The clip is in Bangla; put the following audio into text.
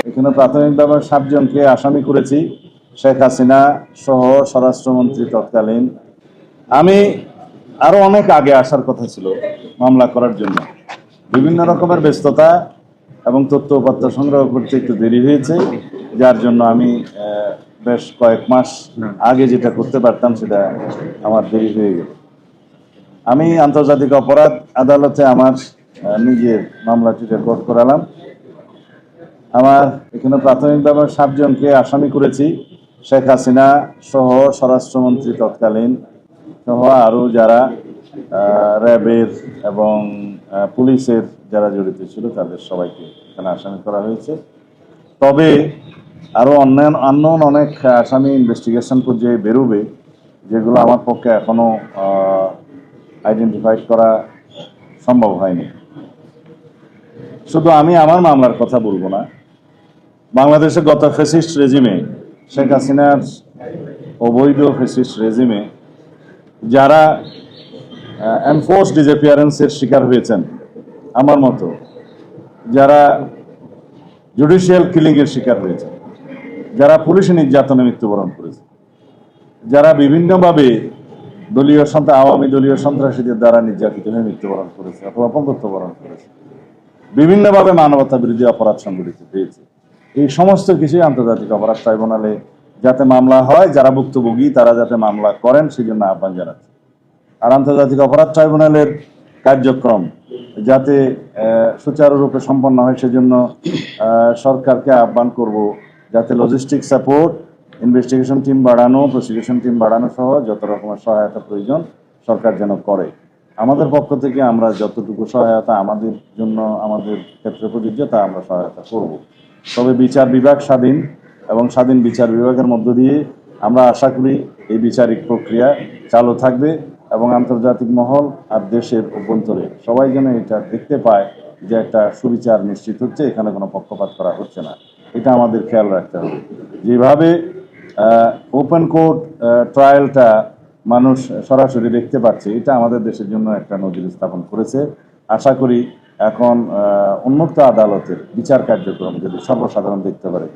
এখানে প্রাথমিকভাবে 7 জনকে আসামি করেছি, শেখ হাসিনা সহ স্বরাষ্ট্রমন্ত্রী তৎকালীন। আমি আরো অনেক আগে আসার কথা ছিল মামলা করার জন্য, বিভিন্ন রকমের ব্যস্ততা এবং তথ্য উপাত্ত সংগ্রহ করতে একটু দেরি হয়েছে, যার জন্য আমি বেশ কয়েক মাস আগে যেটা করতে পারতাম সেটা আমার দেরি হয়ে গেল। আমি আন্তর্জাতিক অপরাধ আদালতে আমার নিজের মামলাটি রেকর্ড করালাম। আমার এখানে প্রাথমিকভাবে 7 জনকে আসামি করেছি, শেখ হাসিনা সহ স্বরাষ্ট্রমন্ত্রী তৎকালীন সহ আরও যারা র্যাবের এবং পুলিশের যারা জড়িত ছিল তাদের সবাইকে এখানে আসামি করা হয়েছে। তবে আরও অন্য অনেক আসামি ইনভেস্টিগেশন পর্যায়ে বেরোবে, যেগুলো আমার পক্ষে এখনো আইডেন্টিফাই করা সম্ভব হয়নি। শুধু আমি আমার মামলার কথা বলবো না, বাংলাদেশে গত ফ্যাসিস্ট রেজিমে, শেখ হাসিনার অবৈধ ফ্যাসিস্ট রেজিমে যারা এনফোর্স ডিসঅ্যাপিয়ারেন্সের শিকার হয়েছেন, আমার মতো যারা জুডিশিয়াল কিলিংয়ের শিকার হয়েছেন, যারা পুলিশি নির্যাতনে মৃত্যুবরণ করেছে, যারা বিভিন্নভাবে আওয়ামী দলীয় সন্ত্রাসীদের দ্বারা নির্যাতিত হয়ে মৃত্যুবরণ করেছে অথবা অপমৃত্যুবরণ করেছে, বিভিন্নভাবে মানবতা বিরোধী অপরাধ সংঘটিত হয়েছে, এই সমস্ত কিছুই আন্তর্জাতিক অপরাধ ট্রাইব্যুনালে যাতে মামলা হয়, যারা ভুক্তভোগী তারা যাতে মামলা করেন সেই জন্য আহ্বান জানাচ্ছে। আর আন্তর্জাতিক অপরাধ ট্রাইব্যুনালের কার্যক্রম যাতে সুচারুরূপে সম্পন্ন হয় সেজন্য সরকারকে আহ্বান করব যাতে লজিস্টিক সাপোর্ট, ইনভেস্টিগেশন টিম বাড়ানো, প্রসিকিউশন টিম বাড়ানো সহ যত রকমের সহায়তা প্রয়োজন সরকার যেন করে। আমাদের পক্ষ থেকে আমরা যতটুকু সহায়তা আমাদের জন্য আমাদের ক্ষেত্রে প্রযোজ্য তা আমরা সহায়তা করব। তবে বিচার বিভাগ স্বাধীন এবং স্বাধীন বিচার বিভাগের মধ্য দিয়ে আমরা আশা করি এই বিচারিক প্রক্রিয়া চালু থাকবে এবং আন্তর্জাতিক মহল আর দেশের অভ্যন্তরে সবাই যেন এটা দেখতে পায় যে একটা সুবিচার নিশ্চিত হচ্ছে, এখানে কোনো পক্ষপাত করা হচ্ছে না। এটা আমাদের খেয়াল রাখতে হবে। যেভাবে ওপেন কোর্ট ট্রায়ালটা মানুষ সরাসরি দেখতে পাচ্ছে, এটা আমাদের দেশের জন্য একটা নজির স্থাপন করেছে। আশা করি এখন উন্মুক্ত আদালতের বিচার কার্যক্রম যদি সর্বসাধারণ দেখতে পারে